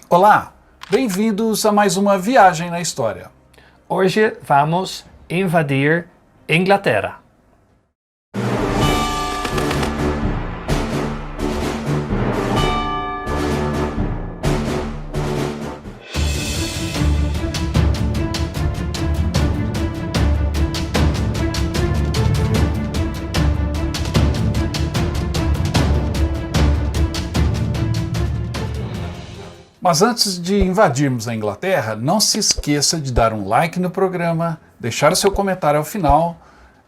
Olá, bem-vindos a mais uma viagem na história. Hoje vamos invadir Inglaterra. Mas antes de invadirmos a Inglaterra, não se esqueça de dar um like no programa, deixar o seu comentário ao final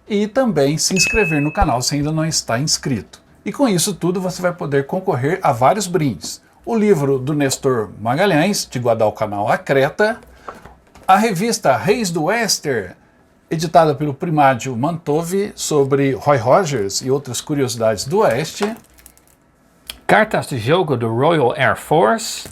e também se inscrever no canal se ainda não está inscrito. E com isso tudo você vai poder concorrer a vários brindes. O livro do Nestor Magalhães, de Guadalcanal a Creta, a revista Reis do Wester, editada pelo Primádio Mantove, sobre Roy Rogers e outras curiosidades do Oeste, Cartas de jogo do Royal Air Force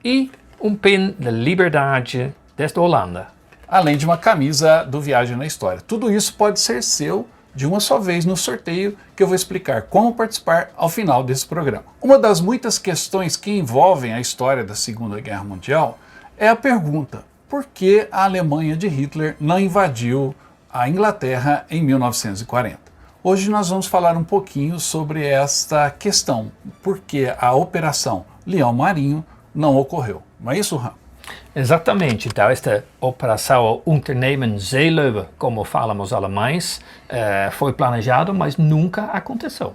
e um pin da Liberdade desde a Holanda. Além de uma camisa do Viagem na História. Tudo isso pode ser seu de uma só vez no sorteio, que eu vou explicar como participar ao final desse programa. Uma das muitas questões que envolvem a história da Segunda Guerra Mundial é a pergunta: por que a Alemanha de Hitler não invadiu a Inglaterra em 1940? Hoje nós vamos falar um pouquinho sobre esta questão, por que a Operação Leão Marinho não ocorreu. Não é isso, Ram? Exatamente. Então, esta operação Unternehmen Seelöwe, como falam os alemães, foi planejado, mas nunca aconteceu.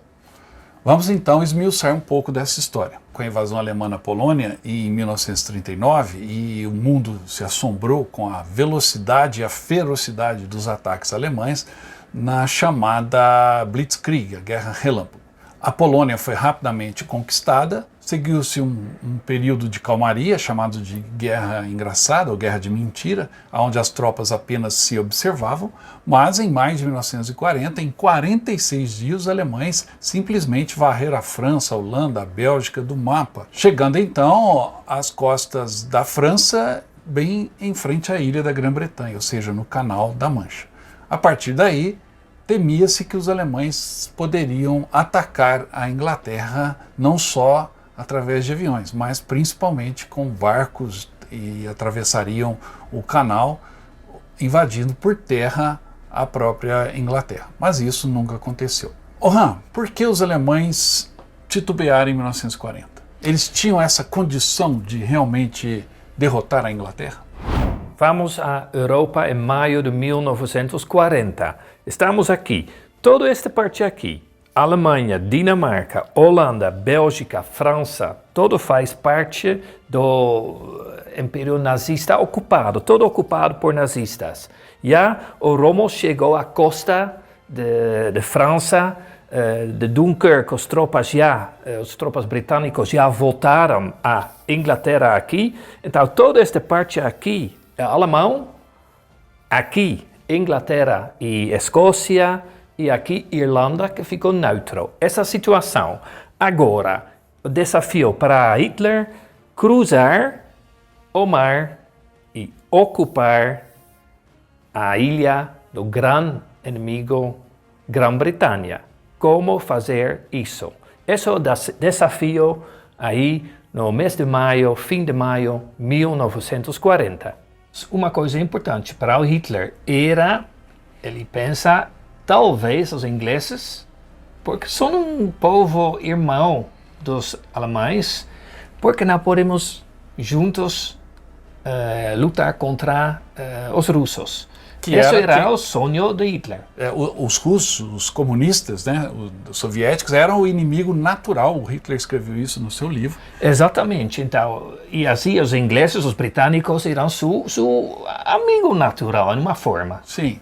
Vamos então esmiuçar um pouco dessa história. Com a invasão alemã na Polônia em 1939, e o mundo se assombrou com a velocidade e a ferocidade dos ataques alemães na chamada Blitzkrieg, a Guerra Relâmpago. A Polônia foi rapidamente conquistada, seguiu-se um período de calmaria, chamado de Guerra Engraçada, ou Guerra de Mentira, onde as tropas apenas se observavam, mas em maio de 1940, em 46 dias, os alemães simplesmente varreram a França, a Holanda, a Bélgica do mapa, chegando então às costas da França, bem em frente à ilha da Grã-Bretanha, ou seja, no Canal da Mancha. A partir daí, temia-se que os alemães poderiam atacar a Inglaterra não só através de aviões, mas principalmente com barcos, e atravessariam o canal, invadindo por terra a própria Inglaterra. Mas isso nunca aconteceu. Ram, por que os alemães titubearam em 1940? Eles tinham essa condição de realmente derrotar a Inglaterra? Vamos à Europa em maio de 1940. Estamos aqui. Toda esta parte aqui, Alemanha, Dinamarca, Holanda, Bélgica, França, todo faz parte do Império Nazista ocupado, todo ocupado por nazistas. Já o Rommel chegou à costa de França, de Dunkerque, as tropas britânicas já voltaram à Inglaterra aqui. Então toda esta parte aqui é alemão, aqui Inglaterra e Escócia, e aqui Irlanda, que ficou neutro. Essa situação. Agora, o desafio para Hitler cruzar o mar e ocupar a ilha do grande inimigo Grã-Bretanha. Como fazer isso? Esse é o desafio aí no mês de maio, fim de maio, 1940. Uma coisa importante para o Hitler era, ele pensa, talvez os ingleses, porque são um povo irmão dos alemães, porque não podemos juntos lutar contra os russos. Esse era o sonho de Hitler. Os russos, os comunistas, né, os soviéticos, eram o inimigo natural. O Hitler escreveu isso no seu livro. Exatamente. Então, e assim os ingleses, os britânicos, eram seu amigo natural, de uma forma. Sim.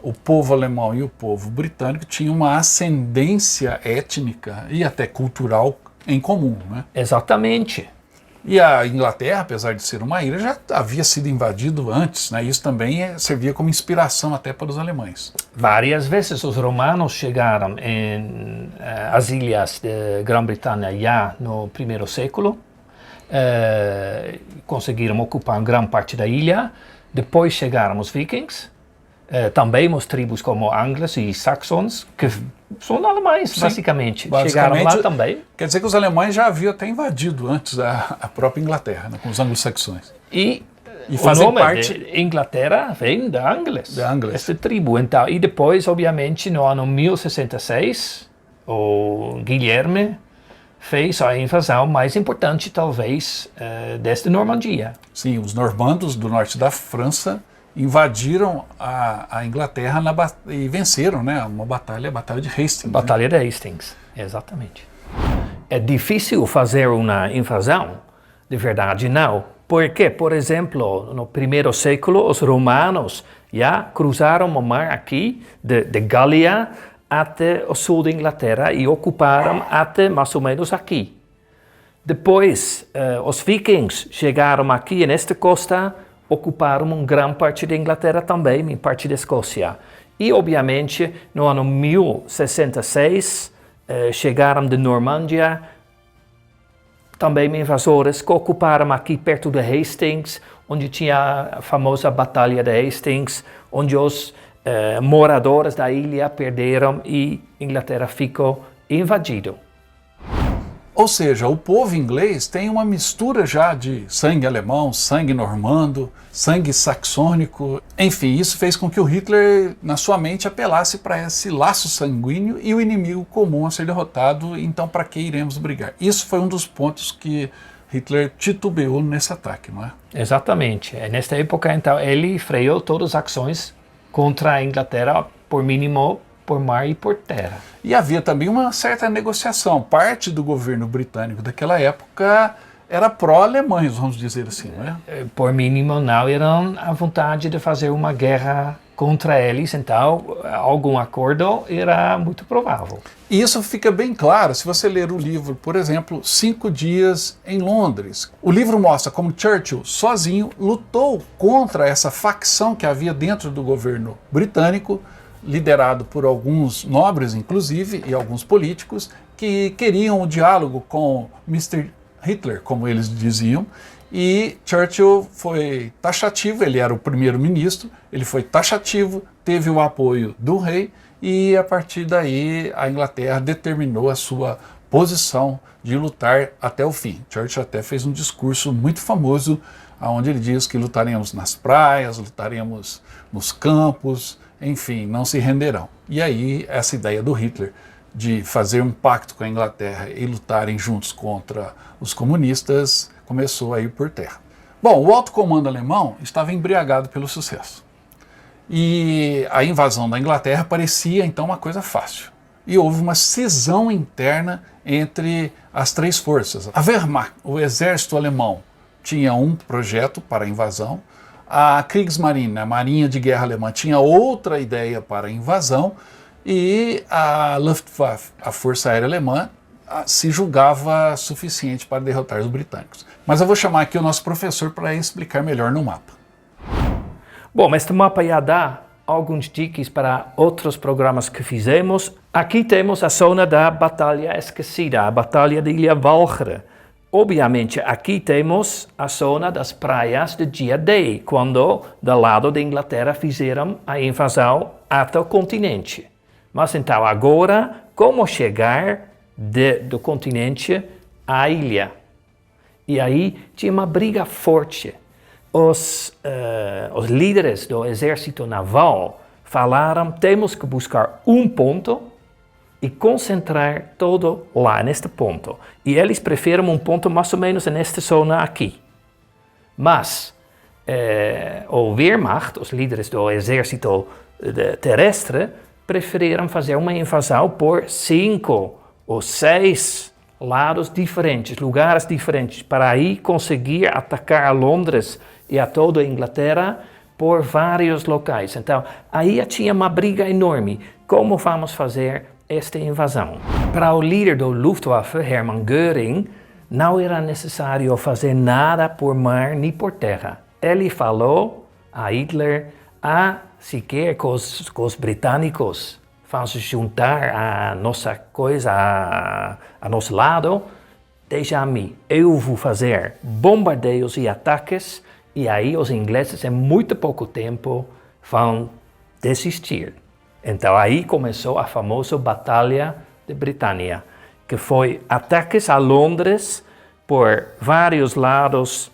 O povo alemão e o povo britânico tinham uma ascendência étnica e até cultural em comum, né? Exatamente. E a Inglaterra, apesar de ser uma ilha, já havia sido invadido antes, né? Isso também servia como inspiração até para os alemães. Várias vezes os romanos chegaram às ilhas de Grã-Bretanha já no primeiro século, conseguiram ocupar grande parte da ilha. Depois chegaram os vikings, Também as tribos como anglos e saxões, que são alemães, Sim, basicamente. basicamente. Chegaram lá também. Quer dizer que os alemães já haviam até invadido antes a própria Inglaterra, né, com os anglo-saxões. E o fazem nome parte de Inglaterra vem da Angles. Da Angles. Esta tribo. Então, e depois, obviamente, no ano 1066, o Guilherme fez a invasão mais importante, talvez, desta Normandia. Sim, os normandos do norte da França invadiram a Inglaterra e venceram, né, uma batalha, a Batalha de Hastings. Batalha de Hastings, exatamente. É difícil fazer uma invasão? De verdade, não. Porque, por exemplo, no primeiro século, os romanos já cruzaram o mar aqui, de Gália até o sul da Inglaterra e ocuparam até mais ou menos aqui. Depois, os vikings chegaram aqui nesta costa, ocuparam uma grande parte da Inglaterra também, em parte da Escócia. E, obviamente, no ano 1066, chegaram de Normandia também invasores que ocuparam aqui perto de Hastings, onde tinha a famosa Batalha de Hastings, onde os moradores da ilha perderam e Inglaterra ficou invadido. Ou seja, o povo inglês tem uma mistura já de sangue alemão, sangue normando, sangue saxônico. Enfim, isso fez com que o Hitler, na sua mente, apelasse para esse laço sanguíneo e o inimigo comum a ser derrotado, então para que iremos brigar? Isso foi um dos pontos que Hitler titubeou nesse ataque, não é? Exatamente. Nesta época, então, ele freou todas as ações contra a Inglaterra, por mínimo, por mar e por terra. E havia também uma certa negociação. Parte do governo britânico daquela época era pró-alemães, vamos dizer assim, não é? Por mínimo, não eram à vontade de fazer uma guerra contra eles, então algum acordo era muito provável. E isso fica bem claro se você ler o livro, por exemplo, 5 Dias em Londres. O livro mostra como Churchill, sozinho, lutou contra essa facção que havia dentro do governo britânico, liderado por alguns nobres, inclusive, e alguns políticos, que queriam o diálogo com Mr. Hitler, como eles diziam, e Churchill foi taxativo, ele era o primeiro-ministro, ele foi taxativo, teve o apoio do rei, e a partir daí a Inglaterra determinou a sua posição de lutar até o fim. Churchill até fez um discurso muito famoso, onde ele diz que lutaremos nas praias, lutaremos nos campos, enfim, não se renderão. E aí essa ideia do Hitler de fazer um pacto com a Inglaterra e lutarem juntos contra os comunistas começou a ir por terra. Bom, o alto comando alemão estava embriagado pelo sucesso. E a invasão da Inglaterra parecia então uma coisa fácil. E houve uma cisão interna entre as três forças. A Wehrmacht, o exército alemão, tinha um projeto para a invasão. A Kriegsmarine, a Marinha de Guerra Alemã, tinha outra ideia para a invasão, e a Luftwaffe, a Força Aérea Alemã, se julgava suficiente para derrotar os britânicos. Mas eu vou chamar aqui o nosso professor para explicar melhor no mapa. Bom, este mapa já dá alguns dicas para outros programas que fizemos. Aqui temos a zona da Batalha Esquecida, a Batalha de Ilha Walcheren. Obviamente, aqui temos a zona das praias de dia D, quando, do lado da Inglaterra, fizeram a invasão até o continente. Mas então, agora, como chegar do continente à ilha? E aí tinha uma briga forte. Os líderes do exército naval falaram: temos que buscar um ponto e concentrar todo lá, neste ponto. E eles preferem um ponto mais ou menos nesta zona aqui. Mas o Wehrmacht, os líderes do exército terrestre, preferiram fazer uma invasão por 5 ou 6 lados diferentes, lugares diferentes, para aí conseguir atacar a Londres e a toda a Inglaterra por vários locais. Então, aí tinha uma briga enorme. Como vamos fazer esta invasão? Para o líder do Luftwaffe, Hermann Göring, não era necessário fazer nada por mar nem por terra. Ele falou a Hitler: se quer que os britânicos vão se juntar a nossa coisa, a nosso lado, deixa a mim. Eu vou fazer bombardeios e ataques, e aí os ingleses, em muito pouco tempo, vão desistir. Então aí começou a famosa Batalha de Britânia, que foi ataques a Londres por vários lados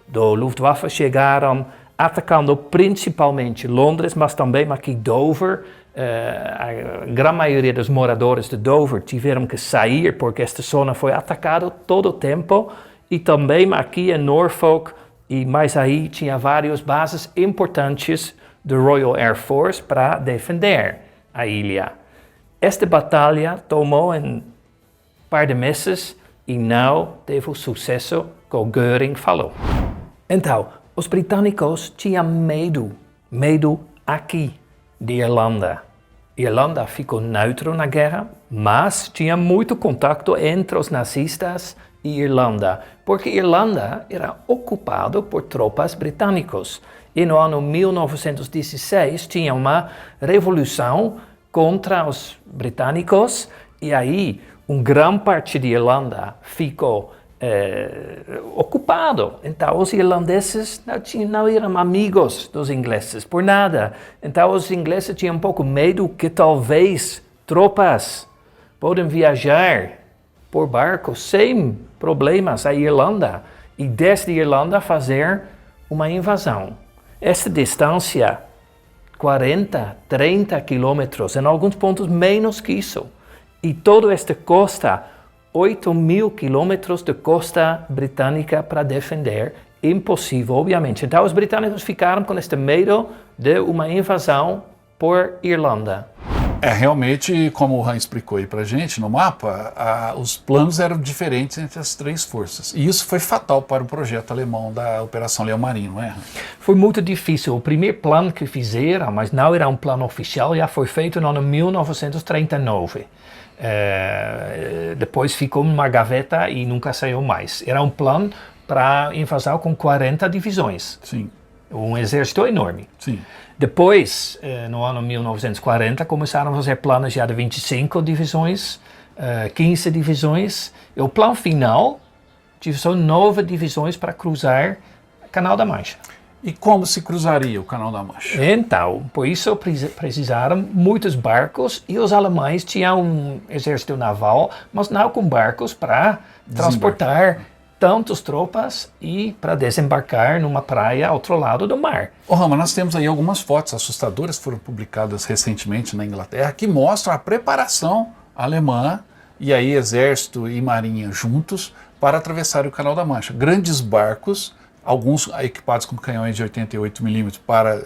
do Luftwaffe, chegaram atacando principalmente Londres, mas também aqui Dover. A grande maioria dos moradores de Dover tiveram que sair porque esta zona foi atacada todo o tempo, e também aqui em Norfolk, e mais aí tinha várias bases importantes do Royal Air Force para defender a ilha. Esta batalha tomou um par de meses e não teve o sucesso que o Göring falou. Então, os britânicos tinham medo aqui de Irlanda. Irlanda ficou neutro na guerra, mas tinha muito contato entre os nazistas e Irlanda, porque Irlanda era ocupada por tropas britânicas. E no ano 1916 tinha uma revolução contra os britânicos, e aí grande parte de Irlanda ficou ocupado. Então os irlandeses não eram amigos dos ingleses por nada. Então os ingleses tinham um pouco medo que talvez tropas podem viajar por barco sem problemas à Irlanda e desde Irlanda fazer uma invasão. Essa distância, 40, 30 quilômetros, em alguns pontos menos que isso. E toda esta costa, 8.000 quilômetros de costa britânica para defender, impossível, obviamente. Então os britânicos ficaram com este medo de uma invasão por Irlanda. Realmente, como o Han explicou aí pra gente no mapa, os planos eram diferentes entre as três forças. E isso foi fatal para o projeto alemão da Operação Leão Marinho, não é? Foi muito difícil. O primeiro plano que fizeram, mas não era um plano oficial, já foi feito no ano 1939. Depois ficou numa gaveta e nunca saiu mais. Era um plano para invasão com 40 divisões. Sim. Um exército enorme. Sim. Depois, no ano 1940, começaram a fazer planos já de 25 divisões, 15 divisões. E o plano final são 9 divisões para cruzar o Canal da Mancha. E como se cruzaria o Canal da Mancha? Então, por isso precisaram muitos barcos, e os alemães tinham um exército naval, mas não com barcos para transportar tantas tropas e para desembarcar numa praia ao outro lado do mar. Rama, nós temos aí algumas fotos assustadoras que foram publicadas recentemente na Inglaterra que mostram a preparação alemã, e aí exército e marinha juntos, para atravessar o Canal da Mancha. Grandes barcos, alguns equipados com canhões de 88mm para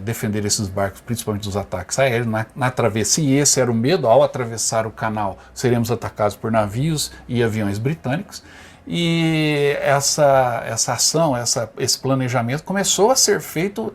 defender esses barcos, principalmente dos ataques aéreos, na travessia. E esse era o medo: ao atravessar o canal, seremos atacados por navios e aviões britânicos. E essa ação, esse planejamento começou a ser feito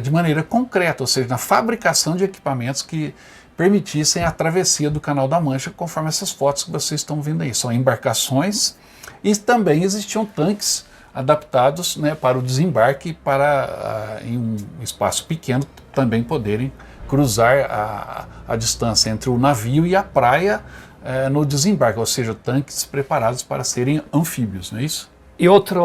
de maneira concreta, ou seja, na fabricação de equipamentos que permitissem a travessia do Canal da Mancha, conforme essas fotos que vocês estão vendo aí. São embarcações, e também existiam tanques adaptados, né, para o desembarque, para em um espaço pequeno também poderem cruzar a distância entre o navio e a praia no desembarque, ou seja, tanques preparados para serem anfíbios, não é isso? E outra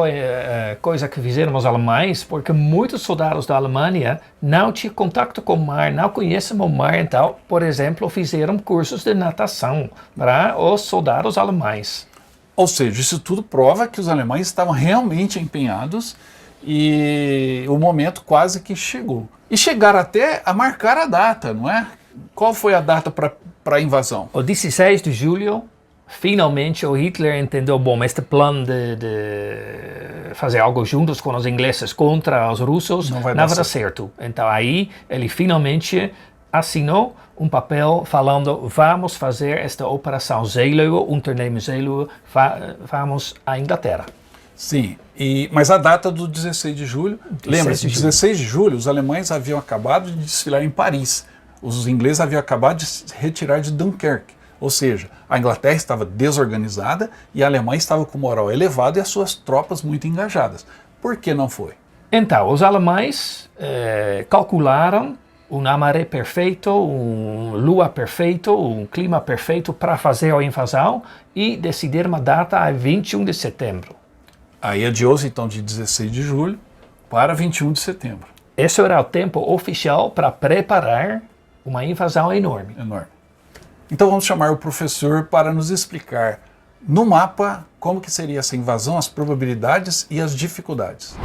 coisa que fizeram os alemães, porque muitos soldados da Alemanha não tinham contato com o mar, não conhecem o mar, então, por exemplo, fizeram cursos de natação para os soldados alemães. Ou seja, isso tudo prova que os alemães estavam realmente empenhados e o momento quase que chegou. E chegaram até a marcar a data, não é? Qual foi a data para a invasão? O 16 de julho, finalmente o Hitler entendeu, bom, este plano de fazer algo juntos com os ingleses contra os russos não vai dar certo. Então aí ele finalmente assinou um papel falando: vamos fazer esta operação Seelöwe, Unternehmen Seelöwe, vamos à Inglaterra. Sim, mas a data do 16 de julho, lembra-se, 16 de julho os alemães haviam acabado de desfilar em Paris, os ingleses haviam acabado de se retirar de Dunkerque, ou seja, a Inglaterra estava desorganizada e a Alemanha estava com moral elevado e as suas tropas muito engajadas. Por que não foi? Então, os alemães calcularam uma maré perfeita, lua perfeito, um clima perfeito para fazer a invasão e decidiram uma data a 21 de setembro. Aí adiou-se então de 16 de julho para 21 de setembro. Esse era o tempo oficial para preparar uma invasão enorme. Enorme. Então vamos chamar o professor para nos explicar no mapa como que seria essa invasão, as probabilidades e as dificuldades.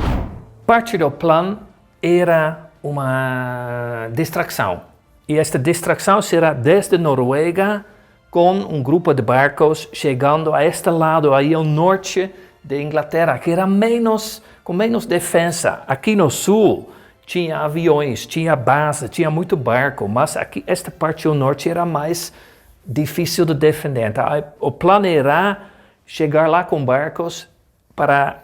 Parte do plano era uma distração. E esta distração será desde Noruega, com um grupo de barcos chegando a este lado, aí ao norte de Inglaterra, que era com menos defesa. Aqui no sul tinha aviões, tinha base, tinha muito barco, mas aqui esta parte ao norte era mais difícil de defender. Então, o plano era chegar lá com barcos para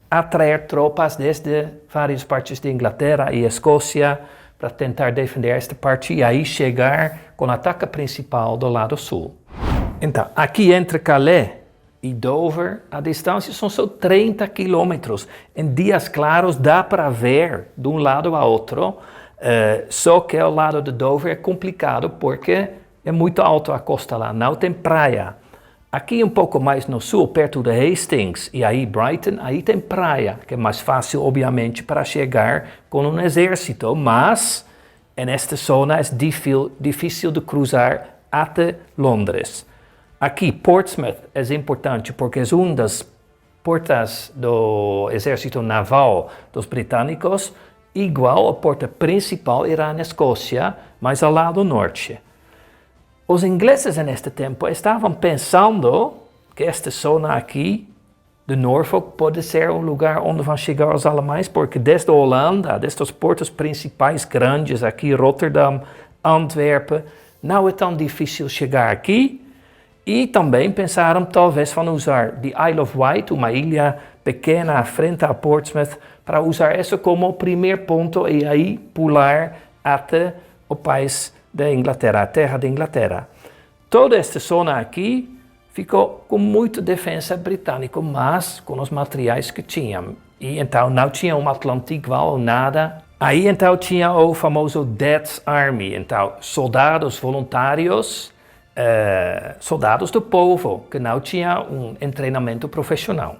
atrair tropas desde várias partes de Inglaterra e Escócia para tentar defender esta parte e aí chegar com o ataque principal do lado sul. Então, aqui entre Calais e Dover, a distância são só 30 quilômetros. Em dias claros dá para ver de um lado a outro, só que o lado de Dover é complicado porque é muito alto a costa lá, não tem praia. Aqui um pouco mais no sul, perto de Hastings e aí Brighton, aí tem praia, que é mais fácil, obviamente, para chegar com um exército, mas nesta zona é difícil de cruzar até Londres. Aqui, Portsmouth é importante porque é uma das portas do exército naval dos britânicos, igual a porta principal era na Escócia, mas ao lado norte. Os ingleses neste tempo estavam pensando que esta zona aqui de Norfolk pode ser um lugar onde vão chegar os alemães, porque desde a Holanda, destes portos principais grandes aqui, Rotterdam, Antwerpen, não é tão difícil chegar aqui. E também pensaram talvez vão usar the Isle of Wight, uma ilha pequena à frente a Portsmouth, para usar isso como o primeiro ponto e aí pular até o país da Inglaterra, a terra da Inglaterra. Toda esta zona aqui ficou com muita defesa britânica, mas com os materiais que tinham. E então não tinha um Atlântico ou nada. Aí então tinha o famoso Death Army, então soldados voluntários, soldados do povo, que não tinha um treinamento profissional.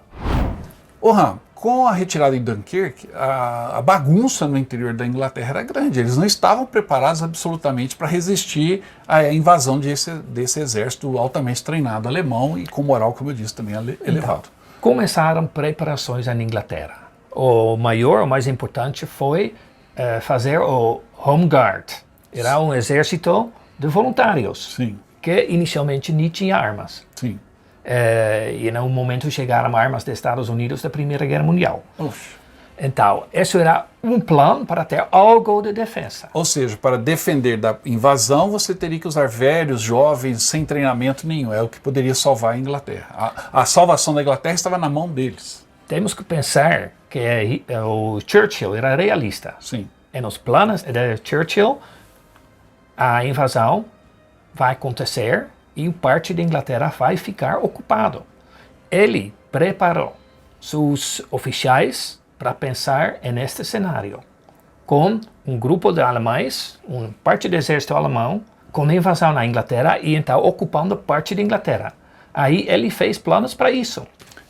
Orhan, com a retirada em Dunkirk, a bagunça no interior da Inglaterra era grande. Eles não estavam preparados absolutamente para resistir à invasão desse exército altamente treinado alemão e com moral, como eu disse, também elevado. Então, começaram preparações na Inglaterra. O mais importante foi fazer o Home Guard. Era um exército de voluntários. Sim. Que inicialmente nem tinha armas. Sim. E no momento chegaram armas dos Estados Unidos da Primeira Guerra Mundial. Uf. Então, isso era um plano para ter algo de defesa. Ou seja, para defender da invasão, você teria que usar velhos, jovens, sem treinamento nenhum. É o que poderia salvar a Inglaterra. A salvação da Inglaterra estava na mão deles. Temos que pensar que o Churchill era realista. Sim. E nos planos de Churchill, a invasão vai acontecer e parte da Inglaterra vai ficar ocupado. Ele preparou seus oficiais para pensar neste cenário, com um grupo de alemães, uma parte do exército alemão, com invasão na Inglaterra e então ocupando parte da Inglaterra. Aí ele fez planos para isso.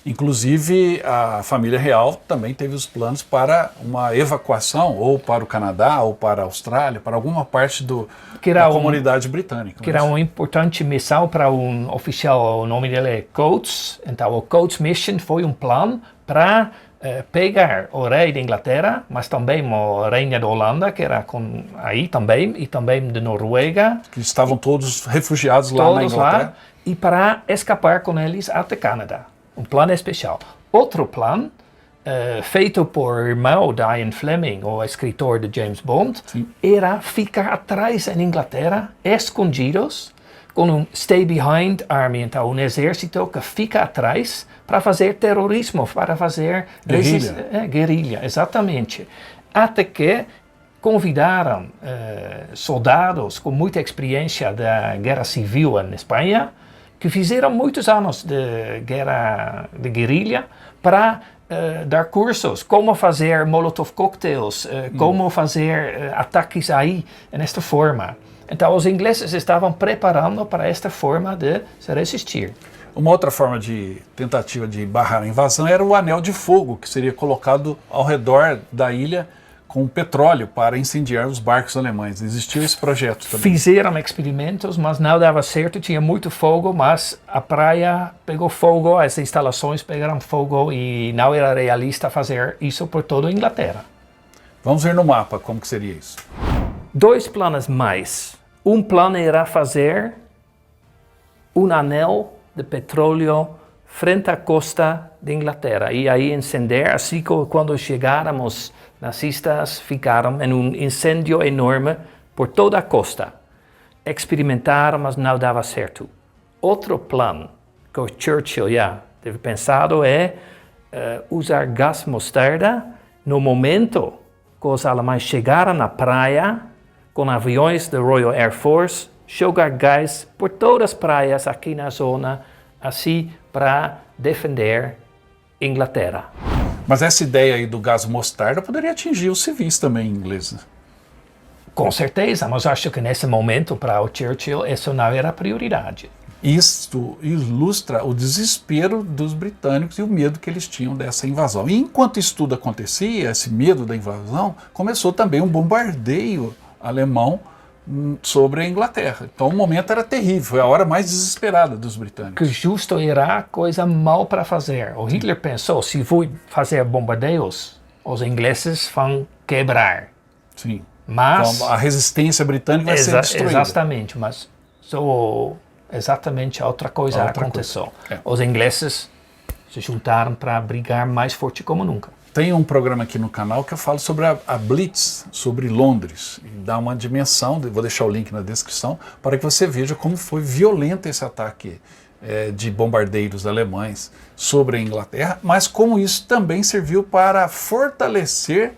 Inclusive, a família real também teve os planos para uma evacuação, ou para o Canadá, ou para a Austrália, para alguma parte da comunidade britânica. Que era uma importante missão para um oficial, o nome dele é Coates. Então, o Coates Mission foi um plano para pegar o rei da Inglaterra, mas também a rainha da Holanda, que era aí também, e também de Noruega. Que estavam todos refugiados lá na Inglaterra. Lá, e para escapar com eles até Canadá. Um plano especial. Outro plano, feito por irmão de Ian Fleming, o escritor de James Bond, sim, era ficar atrás em Inglaterra, escondidos, com um Stay Behind Army, então um exército que fica atrás para fazer terrorismo, para fazer guerrilha, exatamente. Até que convidaram soldados com muita experiência da guerra civil na Espanha, que fizeram muitos anos de guerrilha para dar cursos, como fazer Molotov cocktails, como fazer ataques aí, nesta forma. Então, os ingleses estavam preparando para esta forma de se resistir. Uma outra forma de tentativa de barrar a invasão era o anel de fogo, que seria colocado ao redor da ilha com petróleo para incendiar os barcos alemães. Existiu esse projeto também. Fizeram experimentos, mas não dava certo, tinha muito fogo, mas a praia pegou fogo, as instalações pegaram fogo e não era realista fazer isso por toda a Inglaterra. Vamos ver no mapa como que seria isso. 2 planos mais. Um plano era fazer um anel de petróleo frente à costa da Inglaterra e aí incender, assim que quando chegáramos, nazistas ficaram em um incêndio enorme por toda a costa. Experimentaram, mas não dava certo. Outro plano que o Churchill já teve pensado é usar gás mostarda no momento que os alemães chegaram na praia com aviões da Royal Air Force, jogar gás por todas as praias aqui na zona, assim para defender Inglaterra. Mas essa ideia aí do gás mostarda poderia atingir os civis também ingleses. Com certeza, mas acho que nesse momento, para o Churchill, isso não era prioridade. Isto ilustra o desespero dos britânicos e o medo que eles tinham dessa invasão. E enquanto isso tudo acontecia, esse medo da invasão, começou também um bombardeio alemão sobre a Inglaterra. Então o momento era terrível, foi a hora mais desesperada dos britânicos. Que justo era coisa mal para fazer. O Hitler pensou, se vou fazer bombardeios, os ingleses vão quebrar. Sim. Mas então, a resistência britânica vai ser destruída. Exatamente, mas exatamente outra coisa aconteceu. Os ingleses se juntaram para brigar mais forte como nunca. Tem um programa aqui no canal que eu falo sobre a Blitz, sobre Londres, e dá uma dimensão, vou deixar o link na descrição, para que você veja como foi violento esse ataque de bombardeiros alemães sobre a Inglaterra, mas como isso também serviu para fortalecer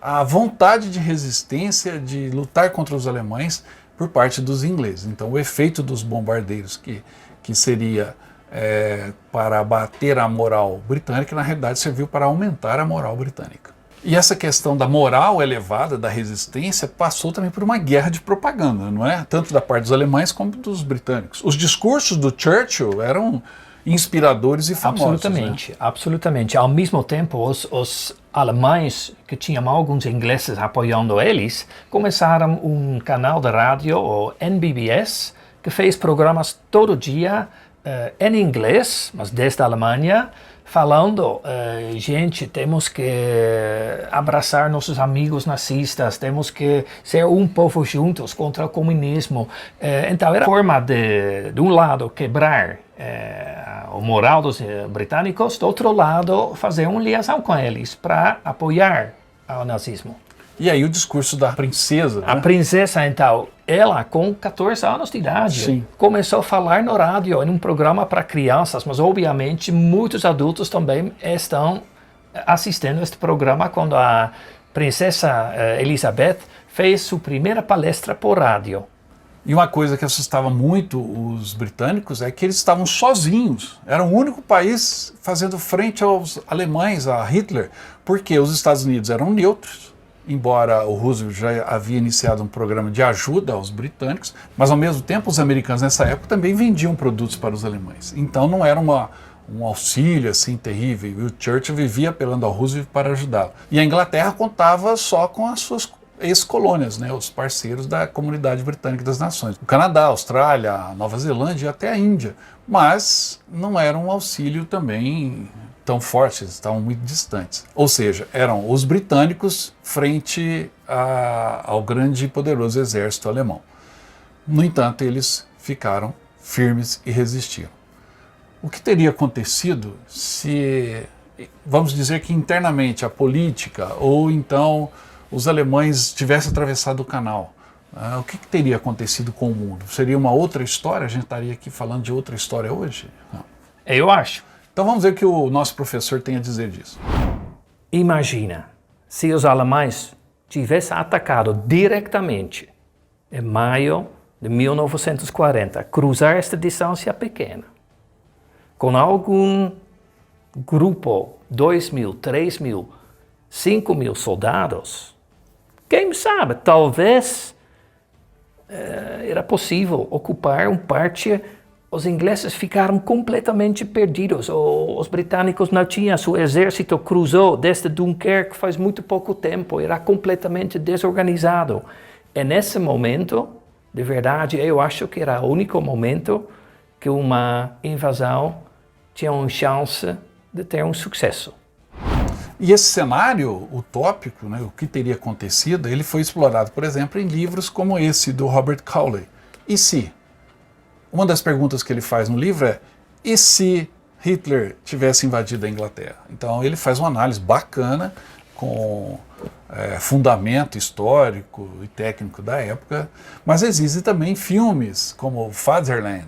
a vontade de resistência, de lutar contra os alemães por parte dos ingleses. Então o efeito dos bombardeiros, que seria para abater a moral britânica, na realidade serviu para aumentar a moral britânica. E essa questão da moral elevada, da resistência, passou também por uma guerra de propaganda, não é? Tanto da parte dos alemães como dos britânicos. Os discursos do Churchill eram inspiradores e famosos. Absolutamente, absolutamente. Ao mesmo tempo, os alemães, que tinham alguns ingleses apoiando eles, começaram um canal de rádio, o NBBS, que fez programas todo dia em inglês, mas desde a Alemanha, falando, gente, temos que abraçar nossos amigos nazistas, temos que ser um povo juntos contra o comunismo. Então era a forma de um lado, quebrar o moral dos britânicos, do outro lado, fazer uma liação com eles para apoiar o nazismo. E aí o discurso da princesa, né? A princesa, então, ela com 14 anos de idade, Sim, começou a falar no rádio, em um programa para crianças, mas obviamente muitos adultos também estão assistindo a este programa quando a princesa Elizabeth fez sua primeira palestra por rádio. E uma coisa que assustava muito os britânicos é que eles estavam sozinhos. Era o único país fazendo frente aos alemães, a Hitler, porque os Estados Unidos eram neutros. Embora o Roosevelt já havia iniciado um programa de ajuda aos britânicos, mas ao mesmo tempo os americanos nessa época também vendiam produtos para os alemães. Então não era um auxílio assim terrível, e o Churchill vivia apelando ao Roosevelt para ajudá-lo. E a Inglaterra contava só com as suas ex-colônias, né, os parceiros da comunidade britânica das nações. O Canadá, a Austrália, a Nova Zelândia e até a Índia. Mas não era um auxílio também tão fortes, estavam muito distantes. Ou seja, eram os britânicos frente ao grande e poderoso exército alemão. No entanto, eles ficaram firmes e resistiram. O que teria acontecido se, vamos dizer que internamente a política ou então os alemães tivessem atravessado o canal? O que teria acontecido com o mundo? Seria uma outra história? A gente estaria aqui falando de outra história hoje? Não. Eu acho. Então vamos ver o que o nosso professor tem a dizer disso. Imagina se os alemães tivessem atacado diretamente em maio de 1940, cruzar esta distância pequena, com algum grupo, 2.000, 3.000, 5.000 soldados. Quem sabe, talvez era possível ocupar uma parte os ingleses ficaram completamente perdidos. Os britânicos não tinham, seu exército cruzou desde Dunkerque faz muito pouco tempo, era completamente desorganizado. E nesse momento, de verdade, eu acho que era o único momento que uma invasão tinha uma chance de ter um sucesso. E esse cenário utópico, né, o que teria acontecido, ele foi explorado, por exemplo, em livros como esse do Robert Cowley. E se? Uma das perguntas que ele faz no livro é: e se Hitler tivesse invadido a Inglaterra? Então ele faz uma análise bacana, com fundamento histórico e técnico da época, mas existem também filmes como Fatherland,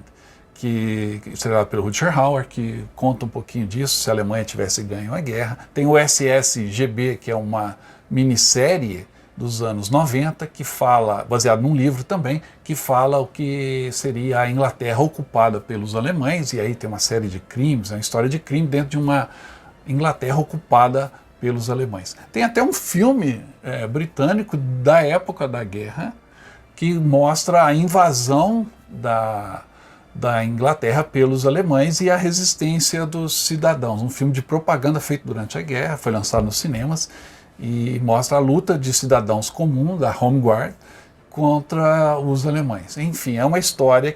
que estrelado pelo Rutger Hauer, que conta um pouquinho disso, se a Alemanha tivesse ganho a guerra. Tem o SSGB, que é uma minissérie dos anos 90, que fala, baseado num livro também, que fala o que seria a Inglaterra ocupada pelos alemães, e aí tem uma série de crimes, é uma história de crime dentro de uma Inglaterra ocupada pelos alemães. Tem até um filme britânico da época da guerra, que mostra a invasão da Inglaterra pelos alemães e a resistência dos cidadãos. Um filme de propaganda feito durante a guerra, foi lançado nos cinemas, e mostra a luta de cidadãos comuns, da Home Guard, contra os alemães. Enfim, é uma história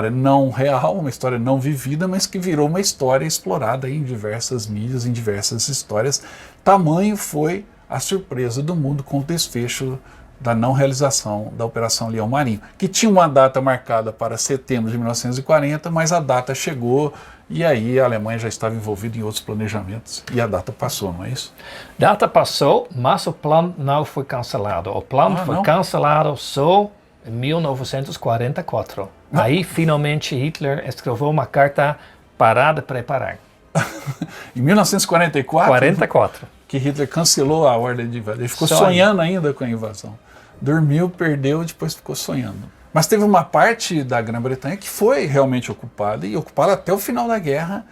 não real, uma história não vivida, mas que virou uma história explorada em diversas mídias, em diversas histórias. Tamanho foi a surpresa do mundo com o desfecho da não realização da Operação Leão Marinho, que tinha uma data marcada para setembro de 1940, mas a data chegou e aí a Alemanha já estava envolvida em outros planejamentos e a data passou, não é isso? Data passou, mas o plano não foi cancelado. O plano foi cancelado só em 1944. Aí, finalmente, Hitler escreveu uma carta para de preparar. Em 1944? 44. Que Hitler cancelou a ordem de invasão. Ele ficou sonhando ainda com a invasão. Dormiu, perdeu, depois ficou sonhando. Mas teve uma parte da Grã-Bretanha que foi realmente ocupada, e ocupada até o final da guerra,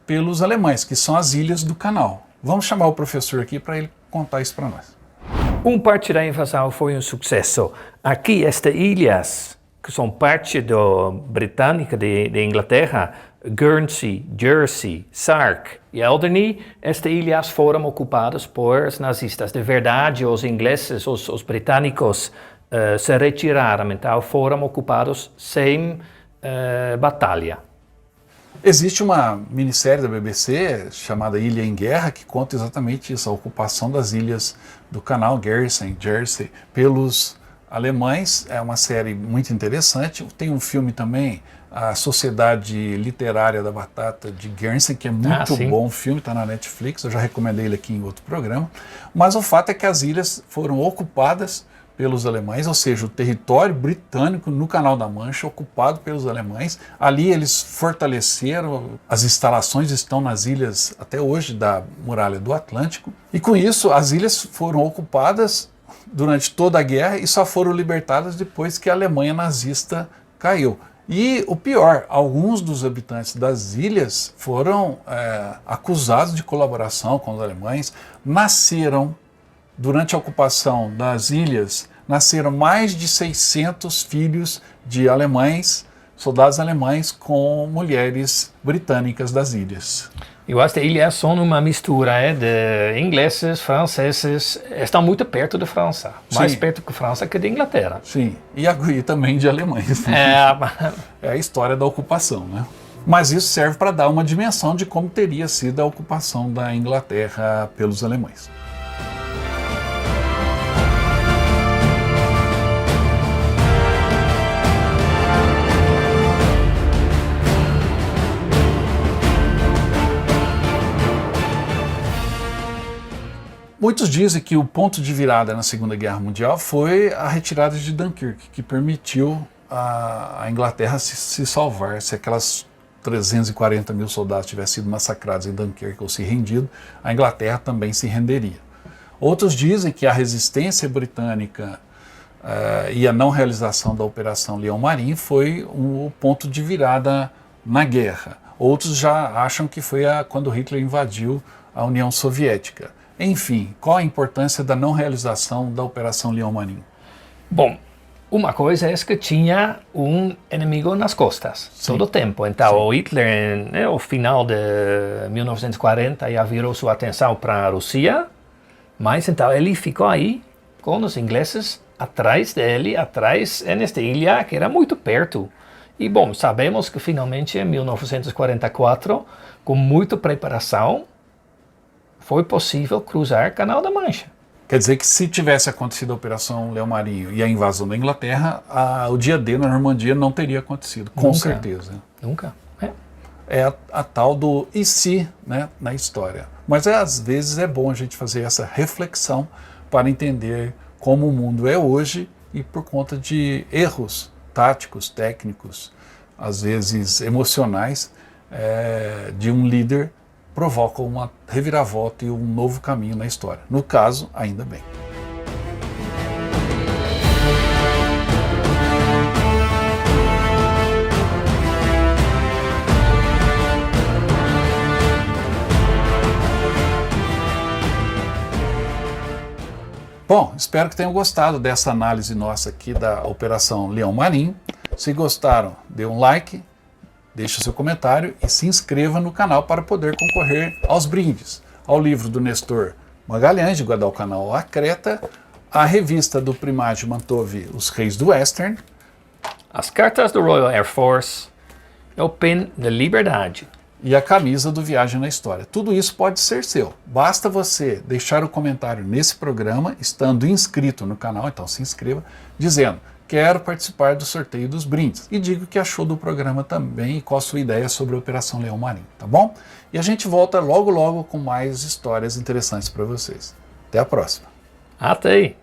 pelos alemães, que são as Ilhas do Canal. Vamos chamar o professor aqui para ele contar isso para nós. Parte da invasão foi um sucesso. Aqui, estas ilhas, que são parte britânica de Inglaterra, Guernsey, Jersey, Sark e Alderney, estas ilhas foram ocupadas por os nazistas. De verdade, os ingleses, os britânicos, se retiraram, então foram ocupados sem batalha. Existe uma minissérie da BBC chamada Ilha em Guerra, que conta exatamente isso, a ocupação das ilhas do canal Guernsey, Jersey, pelos alemães. É uma série muito interessante. Tem um filme também, A Sociedade Literária da Batata de Guernsey, que é muito bom filme, está na Netflix, eu já recomendei ele aqui em outro programa. Mas o fato é que as ilhas foram ocupadas pelos alemães, ou seja, o território britânico no Canal da Mancha ocupado pelos alemães. Ali eles fortaleceram, as instalações estão nas ilhas até hoje da Muralha do Atlântico, e com isso as ilhas foram ocupadas durante toda a guerra e só foram libertadas depois que a Alemanha nazista caiu. E o pior, alguns dos habitantes das ilhas foram acusados de colaboração com os alemães. Durante a ocupação das ilhas, nasceram mais de 600 filhos de alemães, soldados alemães, com mulheres britânicas das ilhas. Eu acho que as ilhas são uma mistura de ingleses, franceses, estão muito perto da França, mais perto da França que da Inglaterra. Sim, e também de alemães. É a história da ocupação, né? Mas isso serve para dar uma dimensão de como teria sido a ocupação da Inglaterra pelos alemães. Muitos dizem que o ponto de virada na Segunda Guerra Mundial foi a retirada de Dunkirk, que permitiu a Inglaterra se salvar. Se aquelas 340 mil soldados tivessem sido massacrados em Dunkirk ou se rendido, a Inglaterra também se renderia. Outros dizem que a resistência britânica e a não realização da Operação Leão Marinho foi o ponto de virada na guerra. Outros já acham que foi quando Hitler invadiu a União Soviética. Enfim, qual a importância da não realização da Operação Leão Marinho? Bom, Uma coisa é que tinha um inimigo nas costas, todo o tempo. Então, o Hitler, no final de 1940, já virou sua atenção para a Rússia, mas então ele ficou aí com os ingleses atrás dele, atrás nesta ilha que era muito perto. E, bom, sabemos que finalmente em 1944, com muita preparação, foi possível cruzar o Canal da Mancha. Quer dizer que se tivesse acontecido a Operação Leão Marinho e a invasão da Inglaterra, o dia D na Normandia não teria acontecido, com certeza. Nunca. É a tal do e se, né, na história. Mas às vezes é bom a gente fazer essa reflexão para entender como o mundo é hoje e por conta de erros táticos, técnicos, às vezes emocionais, de um líder provocam uma reviravolta e um novo caminho na história. No caso, ainda bem. Bom, espero que tenham gostado dessa análise nossa aqui da Operação Leão Marinho. Se gostaram, dê um like, deixe o seu comentário e se inscreva no canal para poder concorrer aos brindes, ao livro do Nestor Magalhães, de Guadalcanal à Creta, a revista do Primágio Mantovi, Os Reis do Western, as cartas do Royal Air Force, o pin da Liberdade e a camisa do Viagem na História. Tudo isso pode ser seu. Basta você deixar o comentário nesse programa, estando inscrito no canal, então se inscreva, dizendo: quero participar do sorteio dos brindes. E diga o que achou do programa também e qual a sua ideia sobre a Operação Leão Marinho, tá bom? E a gente volta logo com mais histórias interessantes para vocês. Até a próxima. Até aí!